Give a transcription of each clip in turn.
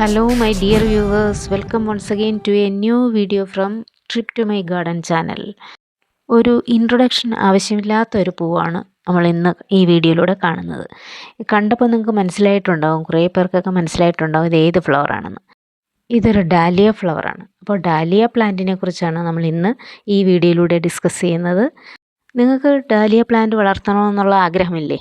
Hello, my dear viewers. Welcome once again to a new video from Trip to My Garden channel. ഒരു introduction ആവശ്യമില്ലാത്ത ഒരു പൂവാണ് നമ്മൾ ഇന്ന് ഈ വീഡിയോയിലൂടെ കാണുന്നത്. കണ്ടപ്പോൾ നിങ്ങൾക്ക് മനസ്സിലായിട്ടുണ്ടാവും, കുറേ പേർക്കൊക്കെ മനസ്സിലായിട്ടുണ്ടാവും ഇത് ഏത് ഫ്ലവറാണെന്ന്. ഇതൊരു ഡാലിയ ഫ്ലവറാണ്. അപ്പോൾ ഡാലിയ പ്ലാന്റിനെ കുറിച്ചാണ് നമ്മൾ ഇന്ന് ഈ വീഡിയോയിലൂടെ ഡിസ്കസ് ചെയ്യുന്നത്. നിങ്ങൾക്ക് ഡാലിയ പ്ലാന്റ് വളർത്തണമെന്നുള്ള ആഗ്രഹമില്ലേ?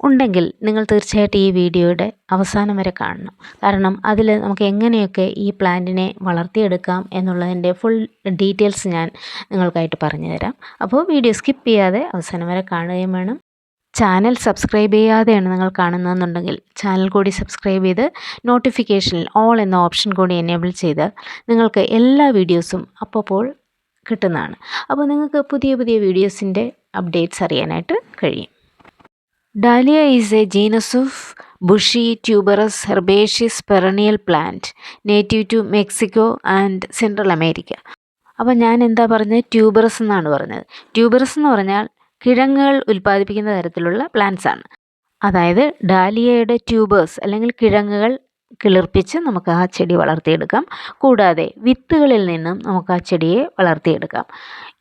ഉണ്ടെങ്കിൽ നിങ്ങൾ തീർച്ചയായിട്ടും ഈ വീഡിയോയുടെ അവസാനം വരെ കാണണം. കാരണം അതിൽ നമുക്ക് എങ്ങനെയൊക്കെ ഈ പ്ലാന്റിനെ വളർത്തിയെടുക്കാം എന്നുള്ളതിൻ്റെ ഫുൾ ഡീറ്റെയിൽസ് ഞാൻ നിങ്ങൾക്കായിട്ട് പറഞ്ഞു തരാം. അപ്പോൾ വീഡിയോ സ്കിപ്പ് ചെയ്യാതെ അവസാനം വരെ കാണുകയും വേണം. ചാനൽ സബ്സ്ക്രൈബ് ചെയ്യാതെയാണ് നിങ്ങൾ കാണുന്നതെന്നുണ്ടെങ്കിൽ ചാനൽ കൂടി സബ്സ്ക്രൈബ് ചെയ്ത് നോട്ടിഫിക്കേഷനിൽ ഓൾ എന്ന ഓപ്ഷൻ കൂടി എനേബിൾ ചെയ്ത് നിങ്ങൾക്ക് എല്ലാ വീഡിയോസും അപ്പോൾ കിട്ടുന്നതാണ്. അപ്പോൾ നിങ്ങൾക്ക് പുതിയ പുതിയ വീഡിയോസിൻ്റെ അപ്ഡേറ്റ്സ് അറിയാനായിട്ട് കഴിയും. Dahlia is a genus of bushy tuberous herbaceous perennial plant native to Mexico and Central America. അപ്പോൾ ഞാൻ എന്താ പറഞ്ഞത്? ട്യൂബറസ് എന്നാണ് പറഞ്ഞത്. ട്യൂബറസ് എന്ന് പറഞ്ഞാൽ കിഴങ്ങുകൾ ഉൽപ്പാദിപ്പിക്കുന്ന തരത്തിലുള്ള പ്ലാന്റ്സ് ആണ്. അതായത് ഡാലിയയുടെ ട്യൂബേഴ്സ് അല്ലെങ്കിൽ കിഴങ്ങുകൾ കിളിർപ്പിച്ച് നമുക്ക് ആ ചെടി വളർത്തിയെടുക്കാം. കൂടാതെ വിത്തുകളിൽ നിന്നും നമുക്ക് ആ ചെടിയെ വളർത്തിയെടുക്കാം.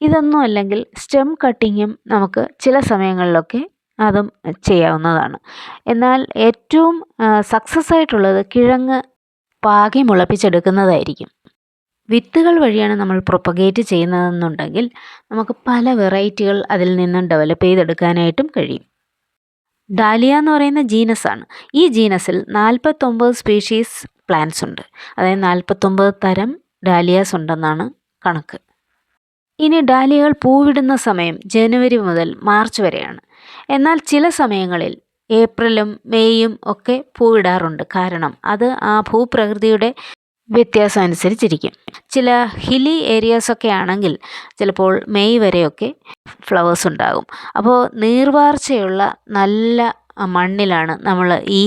ഇതൊന്നും അല്ലെങ്കിൽ സ്റ്റെം കട്ടിങ്ങും നമുക്ക് ചില സമയങ്ങളിലൊക്കെ അതും ചെയ്യാവുന്നതാണ്. എന്നാൽ ഏറ്റവും സക്സസ് ആയിട്ടുള്ളത് കിഴങ്ങ് പാകി മുളപ്പിച്ചെടുക്കുന്നതായിരിക്കും. വിത്തുകൾ വഴിയാണ് നമ്മൾ പ്രൊപ്പഗേറ്റ് ചെയ്യുന്നതെന്നുണ്ടെങ്കിൽ നമുക്ക് പല വെറൈറ്റികൾ അതിൽ നിന്നും ഡെവലപ്പ് ചെയ്തെടുക്കാനായിട്ടും കഴിയും. ഡാലിയ എന്ന് പറയുന്ന ജീനസാണ്. ഈ ജീനസിൽ 49 സ്പീഷീസ് പ്ലാന്റ്സ് ഉണ്ട്. അതായത് 49 തരം ഡാലിയാസ് ഉണ്ടെന്നാണ് കണക്ക്. ഇനി ഡാലിയകൾ പൂവിടുന്ന സമയം ജനുവരി മുതൽ മാർച്ച് വരെയാണ്. എന്നാൽ ചില സമയങ്ങളിൽ ഏപ്രിലും മെയ്യും ഒക്കെ പൂവിടാറുണ്ട്. കാരണം അത് ആ ഭൂപ്രകൃതിയുടെ വ്യത്യാസം അനുസരിച്ചിരിക്കും. ചില ഹില്ലി ഏരിയാസൊക്കെ ആണെങ്കിൽ ചിലപ്പോൾ മെയ് വരെയൊക്കെ ഫ്ലവേഴ്സ് ഉണ്ടാകും. അപ്പോൾ നീർവാർച്ചയുള്ള നല്ല മണ്ണിലാണ് നമ്മൾ ഈ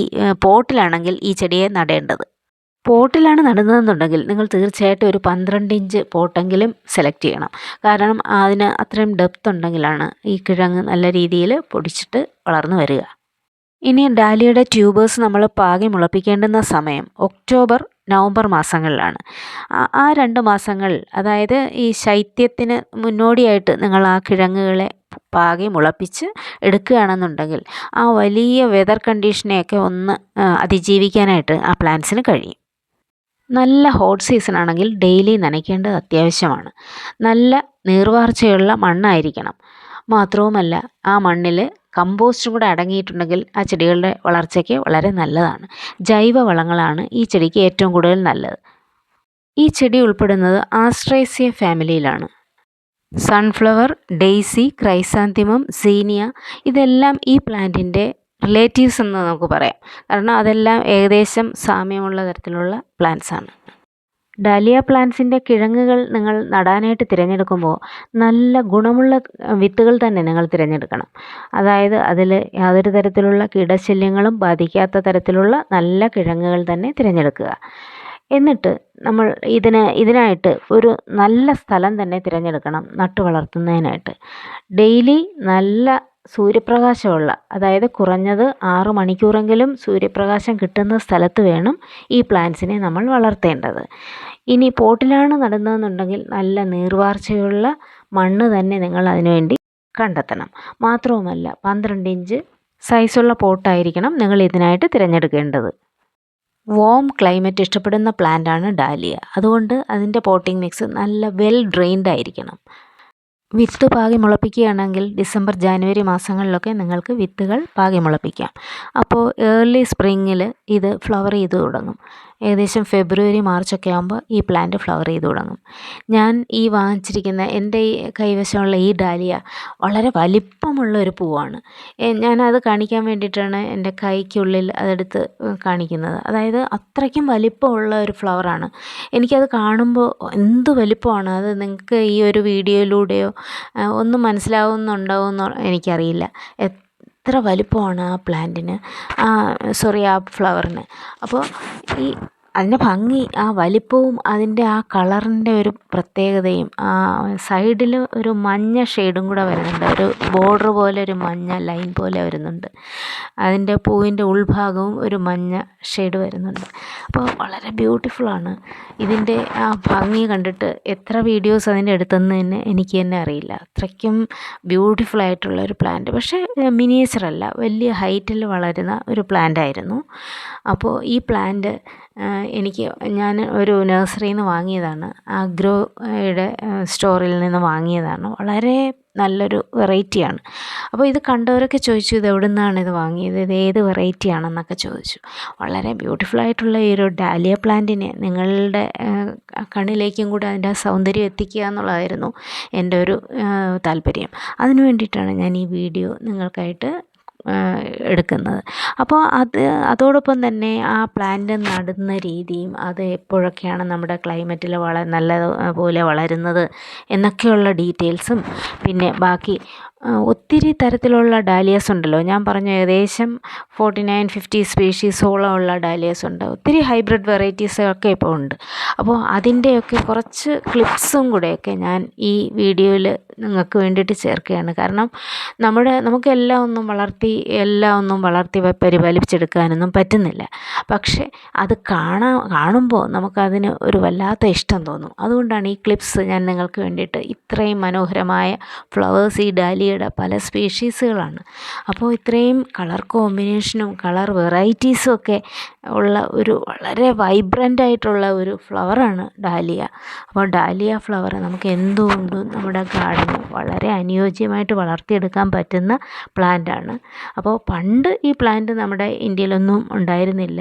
പോട്ടിലാണെങ്കിൽ ഈ ചെടിയെ നടേണ്ടത്. പോട്ടിലാണ് നടുന്നതെന്നുണ്ടെങ്കിൽ നിങ്ങൾ തീർച്ചയായിട്ടും ഒരു 12 ഇഞ്ച് പോട്ടെങ്കിലും സെലക്ട് ചെയ്യണം. കാരണം അതിന് അത്രയും ഡെപ്ത് ഉണ്ടെങ്കിലാണ് ഈ കിഴങ്ങ് നല്ല രീതിയിൽ പൊടിച്ചിട്ട് വളർന്നു വരിക. ഇനി ഡാലിയയുടെ ട്യൂബേഴ്സ് നമ്മൾ പാകി മുളപ്പിക്കേണ്ടുന്ന സമയം ഒക്ടോബർ നവംബർ മാസങ്ങളിലാണ്. ആ 2 മാസങ്ങൾ, അതായത് ഈ ശൈത്യത്തിന് മുന്നോടിയായിട്ട് നിങ്ങൾ ആ കിഴങ്ങുകളെ പാകി മുളപ്പിച്ച് എടുക്കുകയാണെന്നുണ്ടെങ്കിൽ ആ വലിയ വെതർ കണ്ടീഷനെയൊക്കെ ഒന്ന് അതിജീവിക്കാനായിട്ട് ആ പ്ലാന്റ്സിന് കഴിയും. നല്ല ഹോട്ട് സീസൺ ആണെങ്കിൽ ഡെയിലി നനയ്ക്കേണ്ടത് അത്യാവശ്യമാണ്. നല്ല നീർവാർച്ചയുള്ള മണ്ണായിരിക്കണം. മാത്രവുമല്ല ആ മണ്ണിൽ കമ്പോസ്റ്റും കൂടെ അടങ്ങിയിട്ടുണ്ടെങ്കിൽ ആ ചെടികളുടെ വളർച്ചയ്ക്ക് വളരെ നല്ലതാണ്. ജൈവ വളങ്ങളാണ് ഈ ചെടിക്ക് ഏറ്റവും കൂടുതൽ നല്ലത്. ഈ ചെടി ഉൾപ്പെടുന്നത് ആസ്ട്രേസിയ ഫാമിലിയിലാണ്. സൺഫ്ലവർ, ഡെയ്സി, ക്രൈസാന്തിമം, സീനിയ ഇതെല്ലാം ഈ പ്ലാന്റിൻ്റെ റിലേറ്റീവ്സ് എന്ന് നമുക്ക് പറയാം. കാരണം അതെല്ലാം ഏകദേശം സാമ്യമുള്ള തരത്തിലുള്ള പ്ലാന്റ്സ് ആണ്. ഡാലിയ പ്ലാന്റ്സിൻ്റെ കിഴങ്ങുകൾ നിങ്ങൾ നടാനായിട്ട് തിരഞ്ഞെടുക്കുമ്പോൾ നല്ല ഗുണമുള്ള വിത്തുകൾ തന്നെ നിങ്ങൾ തിരഞ്ഞെടുക്കണം. അതായത് അതിൽ യാതൊരു തരത്തിലുള്ള കീടശല്യങ്ങളും ബാധിക്കാത്ത തരത്തിലുള്ള നല്ല കിഴങ്ങുകൾ തന്നെ തിരഞ്ഞെടുക്കുക. എന്നിട്ട് നമ്മൾ ഇതിനായിട്ട് ഒരു നല്ല സ്ഥലം തന്നെ തിരഞ്ഞെടുക്കണം നട്ടു വളർത്തുന്നതിനായിട്ട്. ഡെയിലി നല്ല സൂര്യപ്രകാശമുള്ള, അതായത് കുറഞ്ഞത് 6 മണിക്കൂറെങ്കിലും സൂര്യപ്രകാശം കിട്ടുന്ന സ്ഥലത്ത് വേണം ഈ പ്ലാന്റ്സിനെ നമ്മൾ വളർത്തേണ്ടത്. ഇനി പോട്ടിലാണ് നടുന്നതെന്നുണ്ടെങ്കിൽ നല്ല നീർവാർച്ചയുള്ള മണ്ണ് തന്നെ നിങ്ങൾ അതിനുവേണ്ടി കണ്ടെത്തണം. മാത്രവുമല്ല 12 ഇഞ്ച് സൈസുള്ള പോട്ടായിരിക്കണം നിങ്ങൾ ഇതിനായിട്ട് തിരഞ്ഞെടുക്കേണ്ടത്. വോം ക്ലൈമറ്റ് ഇഷ്ടപ്പെടുന്ന പ്ലാന്റാണ് ഡാലിയ. അതുകൊണ്ട് അതിൻ്റെ പോട്ടിംഗ് മിക്സ് നല്ല വെൽ ഡ്രെയിൻഡ് ആയിരിക്കണം. വിത്ത് പാകി മുളപ്പിക്കുകയാണെങ്കിൽ ഡിസംബർ ജനുവരി മാസങ്ങളിലൊക്കെ നിങ്ങൾക്ക് വിത്തുകൾ പാകി മുളപ്പിക്കാം. അപ്പോൾ ഏർലി സ്പ്രിങ്ങിൽ ഇത് ഫ്ലവർ ചെയ്ത് തുടങ്ങും. ഏകദേശം ഫെബ്രുവരി മാർച്ചൊക്കെ ആകുമ്പോൾ ഈ പ്ലാന്റ് ഫ്ലവർ ചെയ്ത് തുടങ്ങും. ഞാൻ ഈ വാങ്ങിച്ചിരിക്കുന്ന എൻ്റെ ഈ കൈവശമുള്ള ഈ ഡാലിയ വളരെ വലിപ്പമുള്ള ഒരു പൂവാണ്. ഞാനത് കാണിക്കാൻ വേണ്ടിയിട്ടാണ് എൻ്റെ കൈക്കുള്ളിൽ അതെടുത്ത് കാണിക്കുന്നത്. അതായത് അത്രയ്ക്കും വലിപ്പമുള്ള ഒരു ഫ്ലവറാണ്. എനിക്കത് കാണുമ്പോൾ എന്ത് വലിപ്പമാണ് അത് നിങ്ങൾക്ക് ഈ ഒരു വീഡിയോയിലൂടെയോ ഒന്നും മനസ്സിലാവുന്നുണ്ടാവുമെന്നോ എനിക്കറിയില്ല. എത്ര വലിപ്പമാണ് ആ പ്ലാന്റിന്, ആ ഫ്ലവറിന്. അപ്പോൾ ഈ അതിൻ്റെ ഭംഗി, ആ വലിപ്പവും അതിൻ്റെ ആ കളറിൻ്റെ ഒരു പ്രത്യേകതയും, ആ സൈഡിൽ ഒരു മഞ്ഞ ഷെയ്ഡും കൂടെ വരുന്നുണ്ട്, ഒരു ബോർഡർ പോലെ ഒരു മഞ്ഞ ലൈൻ പോലെ വരുന്നുണ്ട്. അതിൻ്റെ പൂവിൻ്റെ ഉൾഭാഗവും ഒരു മഞ്ഞ ഷെയ്ഡ് വരുന്നുണ്ട്. അപ്പോൾ വളരെ ബ്യൂട്ടിഫുള്ളാണ്. ഇതിൻ്റെ ആ ഭംഗി കണ്ടിട്ട് എത്ര വീഡിയോസ് അതിൻ്റെ എടുത്തെന്ന് തന്നെ എനിക്ക് തന്നെ അറിയില്ല. അത്രയ്ക്കും ബ്യൂട്ടിഫുള്ളായിട്ടുള്ള ഒരു പ്ലാന്റ്. പക്ഷേ മിനിയേച്ചറല്ല, വലിയ ഹൈറ്റിൽ വളരുന്ന ഒരു പ്ലാന്റ് ആയിരുന്നു. അപ്പോൾ ഈ പ്ലാന്റ് ഞാൻ ഒരു നഴ്സറിയിൽ നിന്ന് വാങ്ങിയതാണ്, അഗ്രോയുടെ സ്റ്റോറിൽ നിന്ന് വാങ്ങിയതാണ്. വളരെ നല്ലൊരു വെറൈറ്റിയാണ്. അപ്പോൾ ഇത് കണ്ടവരൊക്കെ ചോദിച്ചു, ഇത് എവിടെ നിന്നാണ് ഇത് വാങ്ങിയത്, ഇത് ഏത് വെറൈറ്റി ആണെന്നൊക്കെ ചോദിച്ചു. വളരെ ബ്യൂട്ടിഫുള്ളായിട്ടുള്ള ഈ ഒരു ഡാലിയ പ്ലാന്റിനെ നിങ്ങളുടെ കണ്ണിലേക്കും കൂടി അതിൻ്റെ ആ സൗന്ദര്യം എത്തിക്കുക എന്നുള്ളതായിരുന്നു എൻ്റെ ഒരു താല്പര്യം. അതിനു വേണ്ടിയിട്ടാണ് ഞാൻ ഈ വീഡിയോ നിങ്ങൾക്കായിട്ട് എടുക്കുന്നത്. അപ്പോൾ അതോടൊപ്പം തന്നെ ആ പ്ലാന്റ് നടുന്ന രീതിയും, അത് എപ്പോഴൊക്കെയാണ് നമ്മുടെ ക്ലൈമറ്റിൽ നല്ലപോലെ വളരുന്നത് എന്നൊക്കെയുള്ള ഡീറ്റെയിൽസും, പിന്നെ ബാക്കി ഒത്തിരി തരത്തിലുള്ള ഡാലിയാസ് ഉണ്ടല്ലോ. ഞാൻ പറഞ്ഞു ഏകദേശം 49-50 സ്പീഷീസോളം ഉള്ള ഡാലിയാസ് ഉണ്ട്. ഒത്തിരി ഹൈബ്രിഡ് വെറൈറ്റീസൊക്കെ ഇപ്പോൾ ഉണ്ട്. അപ്പോൾ അതിൻ്റെയൊക്കെ കുറച്ച് ക്ലിപ്സും കൂടെയൊക്കെ ഞാൻ ഈ വീഡിയോയിൽ നിങ്ങൾക്ക് വേണ്ടിയിട്ട് ചേർക്കുകയാണ്. കാരണം നമുക്കെല്ലാം ഒന്നും വളർത്തി പരിപാലിച്ചെടുക്കാനൊന്നും പറ്റുന്നില്ല. പക്ഷേ അത് കാണുമ്പോൾ നമുക്കതിന് ഒരു വല്ലാത്ത ഇഷ്ടം തോന്നും. അതുകൊണ്ടാണ് ഈ ക്ലിപ്സ് ഞാൻ നിങ്ങൾക്ക് വേണ്ടിയിട്ട്, ഇത്രയും മനോഹരമായ ഫ്ലവേഴ്സ് ഈ ഡാലിയയുടെ പല സ്പീഷീസുകളാണ്. അപ്പോൾ ഇത്രയും കളർ കോമ്പിനേഷനും കളർ വെറൈറ്റീസും ഒക്കെ ഉള്ള ഒരു വളരെ വൈബ്രൻ്റ് ആയിട്ടുള്ള ഒരു ഫ്ലവറാണ് ഡാലിയ. അപ്പോൾ ഡാലിയ ഫ്ലവർ നമുക്ക് എന്തുകൊണ്ടും നമ്മുടെ ഗാർഡന് വളരെ അനുയോജ്യമായിട്ട് വളർത്തിയെടുക്കാൻ പറ്റുന്ന പ്ലാന്റാണ്. അപ്പോൾ പണ്ട് ഈ പ്ലാന്റ് നമ്മുടെ ഇന്ത്യയിലൊന്നും ഉണ്ടായിരുന്നില്ല.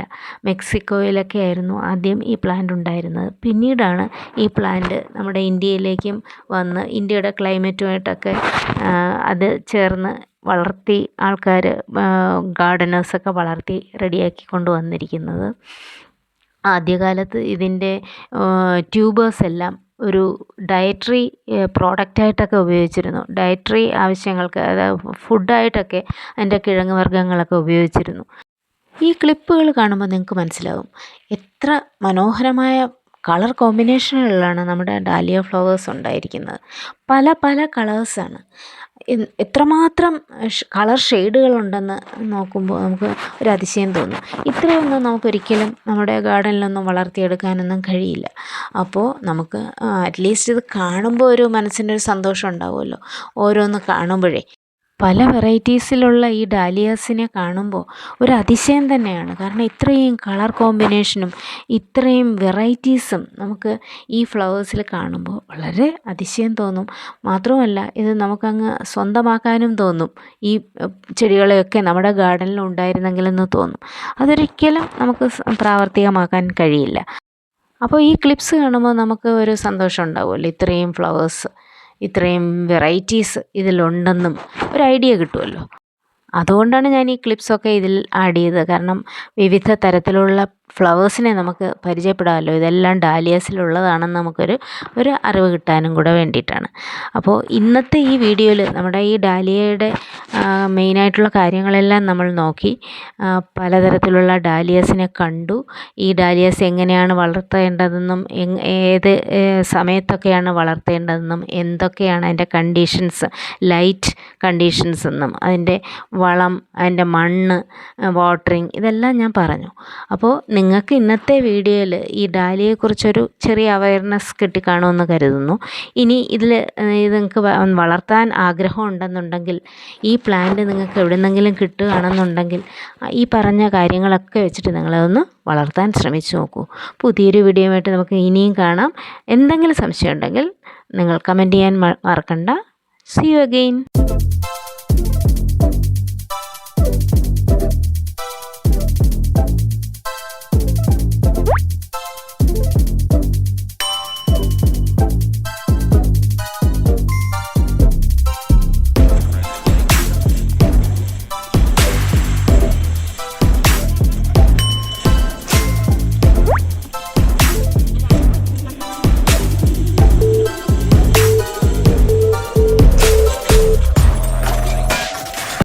മെക്സിക്കോയിലൊക്കെ ആയിരുന്നു ആദ്യം ഈ പ്ലാന്റ് ഉണ്ടായിരുന്നത്. പിന്നീടാണ് ഈ പ്ലാന്റ് നമ്മുടെ ഇന്ത്യയിലേക്കും വന്ന് ഇന്ത്യയുടെ ക്ലൈമറ്റുമായിട്ടൊക്കെ അത് ചേർന്ന് വളർത്തി ആൾക്കാർ, ഗാർഡനേഴ്സൊക്കെ വളർത്തി റെഡിയാക്കി കൊണ്ടുവന്നിരിക്കുന്നത്. ആദ്യകാലത്ത് ഇതിൻ്റെ ട്യൂബേഴ്സ് എല്ലാം ഒരു ഡയറ്ററി പ്രോഡക്റ്റായിട്ടൊക്കെ ഉപയോഗിച്ചിരുന്നു. ഡയറ്ററി ആവശ്യങ്ങൾക്ക്, അതായത് ഫുഡായിട്ടൊക്കെ അതിൻ്റെ കിഴങ്ങ് വർഗ്ഗങ്ങളൊക്കെ ഉപയോഗിച്ചിരുന്നു. ഈ ക്ലിപ്പുകൾ കാണുമ്പോൾ നിങ്ങൾക്ക് മനസ്സിലാവും എത്ര മനോഹരമായ കളർ കോമ്പിനേഷനുകളിലാണ് നമ്മുടെ ഡാലിയ ഫ്ലവേഴ്സ് ഉണ്ടായിരിക്കുന്നത്. പല പല കളേഴ്സാണ്. എത്രമാത്രം കളർ ഷെയ്ഡുകളുണ്ടെന്ന് നോക്കുമ്പോൾ നമുക്ക് ഒരു അതിശയം തോന്നും. ഇത്രയൊന്നും നമുക്കൊരിക്കലും നമ്മുടെ ഗാർഡനിലൊന്നും വളർത്തിയെടുക്കാനൊന്നും കഴിയില്ല. അപ്പോൾ നമുക്ക് അറ്റ്ലീസ്റ്റ് ഇത് കാണുമ്പോൾ ഒരു മനസ്സിൻ്റെ ഒരു സന്തോഷം ഉണ്ടാവുമല്ലോ, ഓരോന്ന് കാണുമ്പോഴേ. പല വെറൈറ്റീസിലുള്ള ഈ ഡാലിയാസിനെ കാണുമ്പോൾ ഒരു അതിശയം തന്നെയാണ്. കാരണം ഇത്രയും കളർ കോമ്പിനേഷനും ഇത്രയും വെറൈറ്റീസും നമുക്ക് ഈ ഫ്ലവേഴ്സിൽ കാണുമ്പോൾ വളരെ അതിശയം തോന്നും. മാത്രമല്ല ഇത് നമുക്കങ്ങ് സ്വന്തമാക്കാനും തോന്നും. ഈ ചെടികളെയൊക്കെ നമ്മുടെ ഗാർഡനിൽ ഉണ്ടായിരുന്നെങ്കിലെന്ന് തോന്നും. അതൊരിക്കലും നമുക്ക് പ്രാവർത്തികമാക്കാൻ കഴിയില്ല. അപ്പോൾ ഈ ക്ലിപ്സ് കാണുമ്പോൾ നമുക്ക് ഒരു സന്തോഷം ഉണ്ടാവുമല്ലോ, ഇത്രയും ഫ്ലവേഴ്സ്, ഇത്രയും വെറൈറ്റീസ് ഇതിലുണ്ടെന്നും ഒരു ഐഡിയ കിട്ടുമല്ലോ. അതുകൊണ്ടാണ് ഞാൻ ഈ ക്ലിപ്സൊക്കെ ഇതിൽ ആഡ് ചെയ്തത്. കാരണം വിവിധ തരത്തിലുള്ള ഫ്ലവേഴ്സിനെ നമുക്ക് പരിചയപ്പെടാമല്ലോ. ഇതെല്ലാം ഡാലിയാസിലുള്ളതാണെന്ന് ഒരു അറിവ് കിട്ടാനും കൂടെ വേണ്ടിയിട്ടാണ്. അപ്പോൾ ഇന്നത്തെ ഈ വീഡിയോയിൽ നമ്മുടെ ഈ ഡാലിയയുടെ മെയിനായിട്ടുള്ള കാര്യങ്ങളെല്ലാം നമ്മൾ നോക്കി. പലതരത്തിലുള്ള ഡാലിയാസിനെ കണ്ടു. ഈ ഡാലിയാസ് എങ്ങനെയാണ് വളർത്തേണ്ടതെന്നും ഏത് സമയത്തൊക്കെയാണ് വളർത്തേണ്ടതെന്നും എന്തൊക്കെയാണ് അതിൻ്റെ കണ്ടീഷൻസ്, ലൈറ്റ് കണ്ടീഷൻസ് എന്നും അതിൻ്റെ വളം, അതിൻ്റെ മണ്ണ്, വാട്ടറിങ്, ഇതെല്ലാം ഞാൻ പറഞ്ഞു. അപ്പോൾ നിങ്ങൾക്ക് ഇന്നത്തെ വീഡിയോയിൽ ഈ ഡാലിയയെക്കുറിച്ചൊരു ചെറിയ അവയർനെസ് കിട്ടിക്കാണുമെന്ന് കരുതുന്നു. ഇനി ഇത് നിങ്ങൾക്ക് വളർത്താൻ ആഗ്രഹം ഉണ്ടെന്നുണ്ടെങ്കിൽ, ഈ പ്ലാന്റ് നിങ്ങൾക്ക് എവിടെ നിന്നെങ്കിലും കിട്ടുകയാണെന്നുണ്ടെങ്കിൽ ഈ പറഞ്ഞ കാര്യങ്ങളൊക്കെ വെച്ചിട്ട് നിങ്ങളതൊന്ന് വളർത്താൻ ശ്രമിച്ചു നോക്കൂ. പുതിയൊരു വീഡിയോയുമായിട്ട് നമുക്ക് ഇനിയും കാണാം. എന്തെങ്കിലും സംശയം ഉണ്ടെങ്കിൽ നിങ്ങൾ കമൻറ്റ് ചെയ്യാൻ മറക്കണ്ട. See you again.